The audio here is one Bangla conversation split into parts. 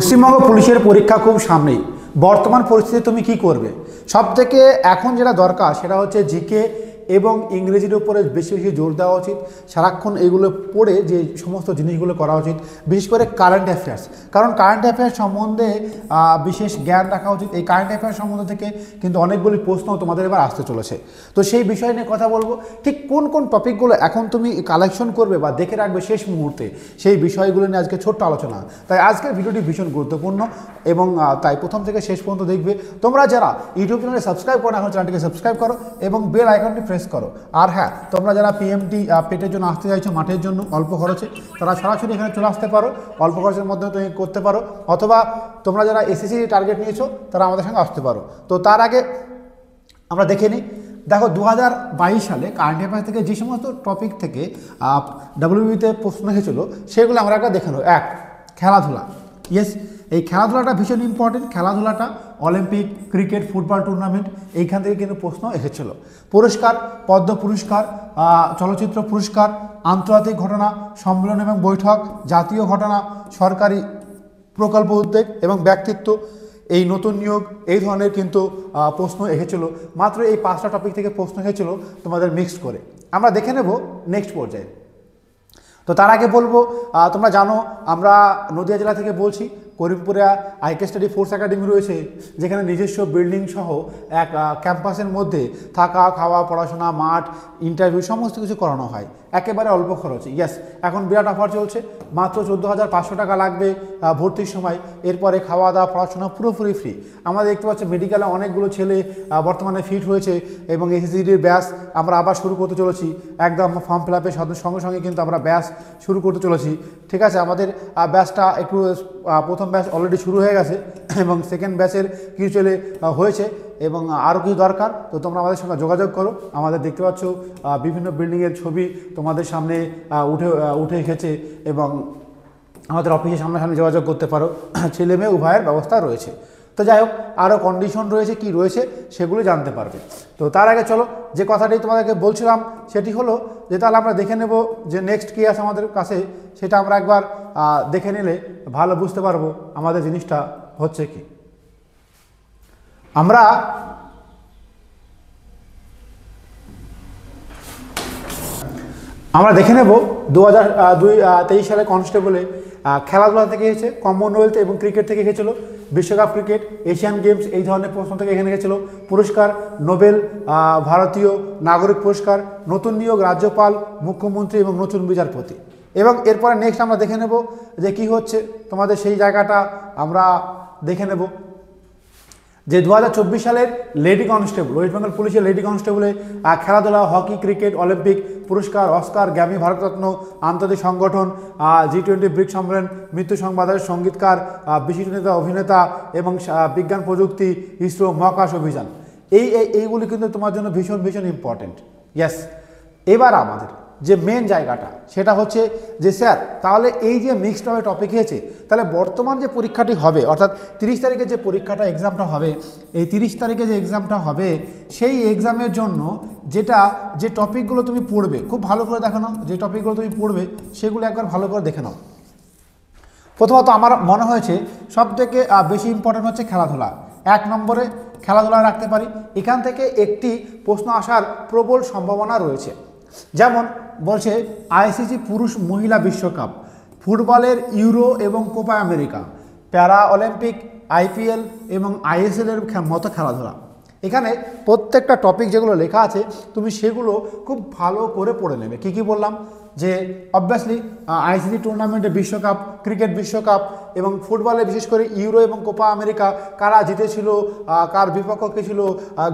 পশ্চিমবঙ্গ পুলিশের পরীক্ষা খুব সামনেই। বর্তমান পরিস্থিতিতে তুমি কি করবে? সবথেকে এখন যেটা দরকার সেটা হচ্ছে জিকে এবং ইংরেজির উপরে বেশি বেশি জোর দেওয়া উচিত। সারাক্ষণ এগুলো পড়ে যে সমস্ত জিনিসগুলো করা উচিত, বিশেষ করে কারেন্ট অ্যাফেয়ার্স। কারণ কারেন্ট অ্যাফেয়ার্স সম্বন্ধে বিশেষ জ্ঞান রাখা উচিত। এই কারেন্ট অ্যাফেয়ার্স সম্বন্ধে থেকে কিন্তু অনেকগুলি প্রশ্ন তোমাদের এবার আসতে চলেছে। তো সেই বিষয় নিয়ে কথা বলবো, ঠিক কোন কোন টপিকগুলো এখন তুমি কালেকশন করবে বা দেখে রাখবে শেষ মুহূর্তে, সেই বিষয়গুলো নিয়ে আজকে ছোট্ট আলোচনা। তাই আজকের ভিডিওটি ভীষণ গুরুত্বপূর্ণ এবং তাই প্রথম থেকে শেষ পর্যন্ত দেখবে। তোমরা যারা ইউটিউব চ্যানেলে সাবস্ক্রাইব করো এখন চ্যানেলটিকে সাবস্ক্রাইব করো এবং বেল আইকনটি প্রেস করো। আর হ্যাঁ, তোমরা যারা পিএমটি পেটের জন্য আসতে চাইছো মাঠের জন্য অল্প খরচে, তারা সরাসরি এখানে চলে আসতে পারো। অল্প খরচের মধ্যে তুমি করতে পারো, অথবা তোমরা যারা এসএসসি টার্গেট নিয়েছো তারা আমাদের সঙ্গে আসতে পারো। তো তার আগে আমরা দেখে নিই। দেখো 2022 সালে কারেন্ট অ্যাফেয়ার্স থেকে যে সমস্ত টপিক থেকে ডাব্লিউবিতে প্রশ্ন এসেছিলো সেগুলো আমরা একটা দেখে নেব। এক, খেলাধুলা। ইয়েস, এই খেলাধুলাটা ভীষণ ইম্পর্টেন্ট। খেলাধুলাটা অলিম্পিক, ক্রিকেট, ফুটবল টুর্নামেন্ট এইখান থেকে কিন্তু প্রশ্ন এসেছিলো। পুরস্কার, পদ্ম পুরস্কার, চলচ্চিত্র পুরস্কার, আন্তর্জাতিক ঘটনা, সম্মেলন এবং বৈঠক, জাতীয় ঘটনা, সরকারি প্রকল্প উদ্যোগ এবং ব্যক্তিত্ব, এই নতুন নিয়োগ, এই ধরনের কিন্তু প্রশ্ন এসেছিলো। মাত্র এই 5টা টপিক থেকে প্রশ্ন এসেছিলো তোমাদের মিক্সড করে। আমরা দেখে নেব নেক্সট পর্যায়ে। তো তার আগে বলবো, তোমরা জানো আমরা নদিয়া জেলা থেকে বলছি। করিমপুরে আইকে স্টাডি ফোর্স একাডেমি রয়েছে, যেখানে নিজস্ব বিল্ডিং সহ এক ক্যাম্পাসের মধ্যে থাকা, খাওয়া, পড়াশোনা, মাঠ, ইন্টারভিউ সমস্ত কিছু করানো হয় একেবারে অল্প খরচে। ইয়েস, এখন বিরাট অফার চলছে। মাত্র 14,500 টাকা লাগবে ভর্তির সময়। এরপরে খাওয়া দাওয়া, পড়াশোনা পুরোপুরি ফ্রি। আমাদের দেখতে পাচ্ছি মেডিকেলে অনেকগুলো ছেলে বর্তমানে ফিট হয়েছে এবং এসএসসিডির ব্যাচ আমরা আবার শুরু করতে চলেছি। একদম ফর্ম ফিল আপের সঙ্গে সঙ্গে কিন্তু আমরা ব্যাচ শুরু করতে চলেছি। ঠিক আছে, আমাদের ব্যাচটা একটু প্রথম ব্যাচ অলরেডি শুরু হয়ে গেছে এবং সেকেন্ড ব্যাচের কিছু ছেলে হয়েছে এবং আরও কিছু দরকার। তো তোমরা আমাদের সঙ্গে যোগাযোগ করো। আমাদের দেখতে পাচ্ছ বিভিন্ন বিল্ডিংয়ের ছবি তোমাদের সামনে উঠে এসেছে এবং আমাদের অফিসের সামনাসামনি যোগাযোগ করতে পারো। ছেলে মেয়ে উভয়ের ব্যবস্থা রয়েছে। তো যাই হোক, আরও কন্ডিশন রয়েছে, কি রয়েছে সেগুলো জানতে পারবে। তো তার আগে চলো, যে কথাটি তোমাদেরকে বলছিলাম সেটি হলো যে তাহলে আমরা দেখে নেব যে নেক্সট কী আছে আমাদের কাছে। সেটা আমরা একবার দেখে নিলে ভালো বুঝতে পারবো আমাদের জিনিসটা হচ্ছে কি। আমরা দেখে নেব 2023 সালে কনস্টেবলে খেলাধুলা থেকে এসেছে, কমনওয়েলথ এবং ক্রিকেট থেকে এসেছিলো, বিশ্বকাপ ক্রিকেট, এশিয়ান গেমস এই ধরনের প্রশ্ন থেকে এখানে এসেছিলো। পুরস্কার নোবেল, ভারতীয় নাগরিক পুরস্কার, নতুন নিয়োগ, রাজ্যপাল, মুখ্যমন্ত্রী এবং নতুন বিচারপতি। এবং এরপরে নেক্সট আমরা দেখে নেব যে কি হচ্ছে তোমাদের সেই জায়গাটা আমরা দেখে নেব যে 2024 সালের লেডি কনস্টেবল, ওয়েস্ট বেঙ্গল পুলিশের লেডি কনস্টেবলে খেলাধুলা, হকি, ক্রিকেট, অলিম্পিক, পুরস্কার, অস্কার, গ্র্যামি, ভারতরত্ন, আন্তর্জাতিক সংগঠন, G20 ব্রিক্স সম্মেলন, মৃত্যু সংবাদ, সঙ্গীতকার, বিশিষ্ট নেতা, অভিনেতা এবং বিজ্ঞান প্রযুক্তি, ইসরো, মহাকাশ অভিযান। এইগুলি কিন্তু তোমার জন্য ভীষণ ভীষণ ইম্পর্টেন্ট। ইয়েস, এবার আমাদের যে মেন জায়গাটা সেটা হচ্ছে যে স্যার তাহলে এই যে মিক্সড টপিক হয়েছে, তাহলে বর্তমান যে পরীক্ষাটি হবে অর্থাৎ 30 তারিখে যে পরীক্ষাটা এক্সামটা হবে, এই 30 তারিখে যে এক্সামটা হবে সেই এক্সামের জন্য যে টপিকগুলো তুমি পড়বে খুব ভালো করে দেখে নাও। যে টপিকগুলো তুমি পড়বে সেগুলো একবার ভালো করে দেখে নাও। প্রথমত আমার মনে হয়েছে সবথেকে বেশি ইম্পর্টেন্ট হচ্ছে খেলাধুলা। 1 নম্বরে খেলাধুলা রাখতে পারি। এখান থেকে একটি প্রশ্ন আসার প্রবল সম্ভাবনা রয়েছে। যেমন বলছে আইসিসি পুরুষ মহিলা বিশ্বকাপ, ফুটবলের ইউরো এবং কোপা আমেরিকা, প্যারা অলিম্পিক, আইপিএল এবং আইএসএল এর মতো খেলাধুলা। এখানে প্রত্যেকটা টপিক যেগুলো লেখা আছে তুমি সেগুলো খুব ভালো করে পড়ে নেবে। কি কি বললাম যে অবভিয়াসলি আইসিসি টুর্নামেন্টে বিশ্বকাপ, ক্রিকেট বিশ্বকাপ এবং ফুটবলে বিশেষ করে ইউরো এবং কোপা আমেরিকা কারা জিতেছিল, কার বিপক্ষ কে ছিল,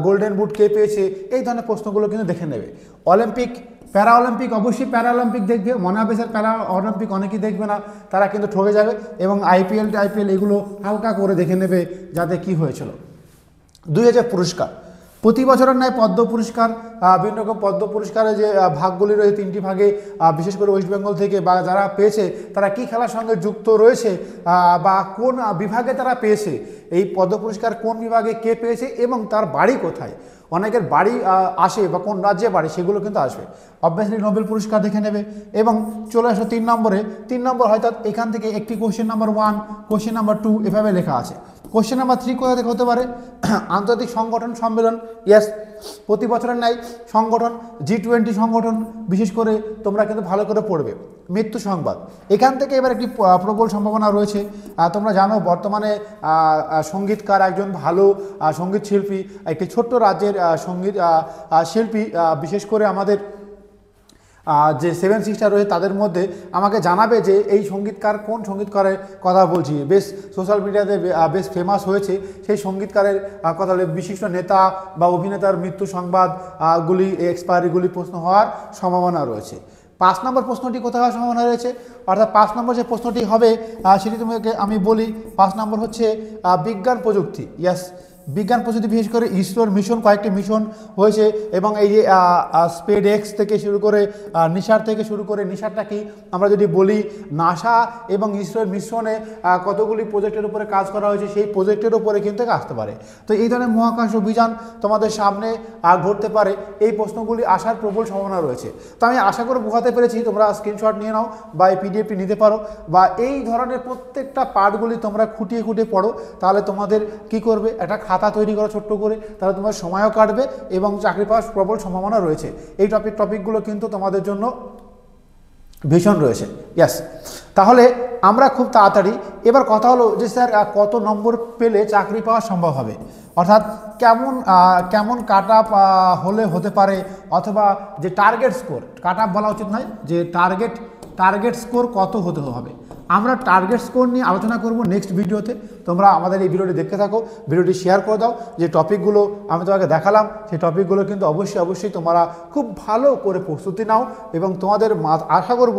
গোল্ডেন বুট কে পেয়েছে, এই ধরনের প্রশ্নগুলো কিন্তু দেখে নেবে। অলিম্পিক, প্যারা অলিম্পিক, অবশ্যই প্যারা অলিম্পিক দেখবে। মনে হবে স্যার প্যারা অলিম্পিক অনেকেই দেখবে না, তারা কিন্তু ঠকে যাবে। এবং আইপিএল এগুলো হালকা করে দেখে নেবে যাতে কি হয়েছিল। 2000 পুরস্কার, প্রতি বছরের ন্যায় পদ্ম পুরস্কার, বিভিন্ন রকম পদ্ম পুরস্কারে যে ভাগগুলি রয়েছে 3টি ভাগে, বিশেষ করে ওয়েস্ট বেঙ্গল থেকে বা যারা পেয়েছে তারা কি খেলার সঙ্গে যুক্ত রয়েছে বা কোন বিভাগে তারা পেয়েছে, এই পদ্ম পুরস্কার কোন বিভাগে কে পেয়েছে এবং তার বাড়ি কোথায়। অনেকের বাড়ি আসে বা কোন রাজ্যে বাড়ি সেগুলো কিন্তু আসবে। অবভিয়াসলি নোবেল পুরস্কার দেখে নেবে এবং চলে আসো 3 নম্বরে। 3 নম্বর হয়তো এখান থেকে একটি কোশ্চেন নাম্বার 1, কোশ্চেন নাম্বার 2 এভাবে লেখা আছে। কোশ্চেন নাম্বার 3 কোথা থেকে হতে পারে? আন্তর্জাতিক সংগঠন সম্মেলন, ইয়েস, প্রতি বছরের ন্যায় সংগঠন, G20 সংগঠন, বিশেষ করে তোমরা কিন্তু ভালো করে পড়বে। মৃত্যু সংবাদ, এখান থেকে এবার একটি প্রবল সম্ভাবনা রয়েছে। তোমরা জানো বর্তমানে সঙ্গীতকার, একজন ভালো সঙ্গীত শিল্পী, একটি ছোট্ট রাজ্যের সঙ্গীত শিল্পী, বিশেষ করে আমাদের যে 7 সিস্টার রয়েছে তাদের মধ্যে আমাকে জানাবে যে এই সঙ্গীতকার কোন সঙ্গীতকারের কথা বলছি, বেশ সোশ্যাল মিডিয়াতে বেশ ফেমাস হয়েছে সেই সঙ্গীতকারের কথা। বিশিষ্ট নেতা বা অভিনেতার মৃত্যু সংবাদগুলি, এক্সপায়ারিগুলি প্রশ্ন হওয়ার সম্ভাবনা রয়েছে। 5 নম্বর প্রশ্নটি কোথায় হওয়ার সম্ভাবনা রয়েছে, অর্থাৎ 5 নম্বর যে প্রশ্নটি হবে সেটি তোমাকে আমি বলি। 5 নম্বর হচ্ছে বিজ্ঞান প্রযুক্তি, ইয়াস, বিজ্ঞান প্রযুক্তি, বিশেষ করে ইসরোর মিশন, কয়েকটি মিশন হয়েছে এবং এই যে স্পেড এক্স থেকে শুরু করে নিশার থেকে শুরু করে, নিশারটা কি আমরা যদি বলি, নাসা এবং ইসরোর মিশনে কতগুলি প্রজেক্টের উপরে কাজ করা হয়েছে, সেই প্রজেক্টের উপরে কিন্তু আসতে পারে। তো এই ধরনের মহাকাশ অভিযান তোমাদের সামনে ঘটতে পারে, এই প্রশ্নগুলি আসার প্রবল সম্ভাবনা রয়েছে। তো আমি আশা করে বোঝাতে পেরেছি, তোমরা স্ক্রিনশট নিয়ে নাও বা এই পিডিএফটি নিতে পারো, বা এই ধরনের প্রত্যেকটা পার্টগুলি তোমরা খুঁটিয়ে খুঁটিয়ে পড়ো, তাহলে তোমাদের কি করবে, একটা খাতা তৈরি করো ছোট্ট করে, তাহলে তোমার সময়ও কাটবে এবং চাকরি পাওয়ার প্রবল সম্ভাবনা রয়েছে। এই টপিকগুলো কিন্তু তোমাদের জন্য ভীষণ রয়েছে, ইয়াস। তাহলে আমরা খুব তাড়াতাড়ি, এবার কথা হলো যে স্যার কত নম্বর পেলে চাকরি পাওয়া সম্ভব হবে, অর্থাৎ কেমন কাট আপ হলে হতে পারে, অথবা যে টার্গেট স্কোর, কাট আপ বলা উচিত নয়, যে টার্গেট স্কোর কত হতে হবে। আমরা টার্গেট স্কোর নিয়ে আলোচনা করব নেক্সট ভিডিওতে। তোমরা আমাদের এই ভিডিওটি দেখতে থাকো, ভিডিওটি শেয়ার করে দাও। যে টপিকগুলো আমি তোমাকে দেখালাম সেই টপিকগুলো কিন্তু অবশ্যই তোমরা খুব ভালো করে প্রস্তুতি নাও এবং তোমাদের আশা করব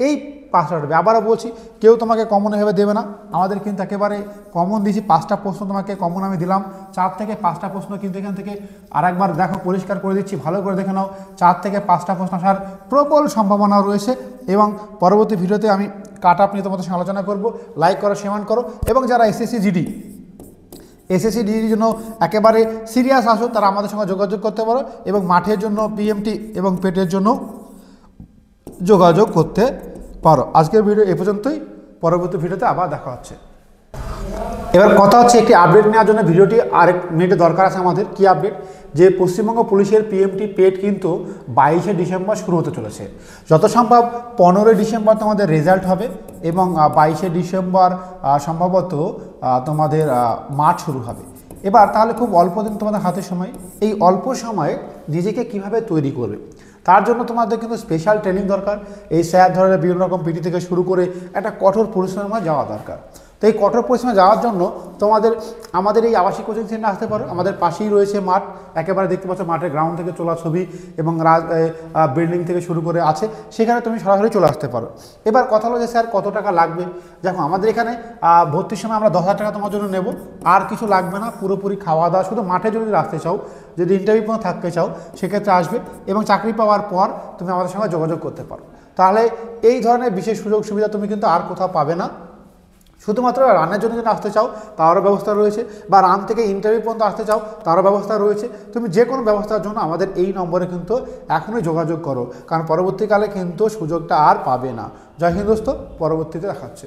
এই পাসটা হবে। আবারও বলছি, কেউ তোমাকে কমন এভাবে দেবে না, আমাদের কিন্তু একেবারে কমন দিয়েছি। 5টা প্রশ্ন তোমাকে কমন আমি দিলাম, 4 থেকে 5টা প্রশ্ন কিন্তু এখান থেকে আরেকবার দেখো, পরিষ্কার করে দিচ্ছি, ভালো করে দেখে নাও। 4 থেকে 5টা প্রশ্ন আসার প্রবল সম্ভাবনা রয়েছে এবং পরবর্তী ভিডিওতে আমি কাট আপ নিয়ে তোমাদের সঙ্গে আলোচনা করব। লাইক করো, শেয়ার করো এবং যারা এসএসসি জিডির জন্য একেবারে সিরিয়াস আসো, তারা আমাদের সঙ্গে যোগাযোগ করতে পারো এবং মাঠের জন্য পিএমটি এবং পেটের জন্য যোগাযোগ করতে পারো। আজকের ভিডিও এ পর্যন্তই, পরবর্তী ভিডিওতে আবার দেখা হচ্ছে। এবার কথা হচ্ছে, একটি আপডেট নেওয়ার জন্য ভিডিওটি আরেক মিনিটে দরকার আছে আমাদের। কি আপডেট? যে পশ্চিমবঙ্গ পুলিশের পিএমটি পেট কিন্তু 22শে ডিসেম্বর শুরু হতে চলেছে। যত সম্ভব 15ই ডিসেম্বর তোমাদের রেজাল্ট হবে এবং 22শে ডিসেম্বর সম্ভবত তোমাদের মাঠ শুরু হবে। এবার তাহলে খুব অল্প দিন তোমাদের হাতে সময়, এই অল্প সময়ে নিজেকে কিভাবে তৈরি করবে, তার জন্য তোমাদের কিন্তু স্পেশাল ট্রেনিং দরকার। এই স্যার ধরনের বিভিন্ন রকম পিটি থেকে শুরু করে একটা কঠোর পরিশ্রমে যাওয়া দরকার। তো এই কঠোর পরিশ্রমে যাওয়ার জন্য আমাদের এই আবাসিক কোচিং সেন্টারে আসতে পারো। আমাদের পাশেই রয়েছে মাঠ, একেবারে দেখতে পাচ্ছ মাঠের গ্রাউন্ড থেকে তোলা ছবি এবং বিল্ডিং থেকে শুরু করে আছে, সেখানে তুমি সরাসরি চলে আসতে পারো। এবার কথা হলো যে স্যার কত টাকা লাগবে। দেখো, আমাদের এখানে ভর্তির সময় আমরা 10,000 টাকা তোমার জন্য নেব, আর কিছু লাগবে না, পুরোপুরি খাওয়া দাওয়া। শুধু মাঠে যদি আসতে চাও, যদি ইন্টারভিউ পর্যন্ত থাকতে চাও, সেক্ষেত্রে আসবে এবং চাকরি পাওয়ার পর তুমি আমাদের সঙ্গে যোগাযোগ করতে পারো। তাহলে এই ধরনের বিশেষ সুযোগ সুবিধা তুমি কিন্তু আর কোথাও পাবে না। শুধুমাত্র রানের জন্য যদি আসতে চাও তারও ব্যবস্থা রয়েছে, বা রান থেকে ইন্টারভিউ পর্যন্ত আসতে চাও তারও ব্যবস্থা রয়েছে। তুমি যে কোনো ব্যবস্থার জন্য আমাদের এই নম্বরে কিন্তু এখনই যোগাযোগ করো, কারণ পরবর্তীকালে কিন্তু সুযোগটা আর পাবে না। জয় হিন্দ দোস্ত, পরবর্তীতে দেখাচ্ছে।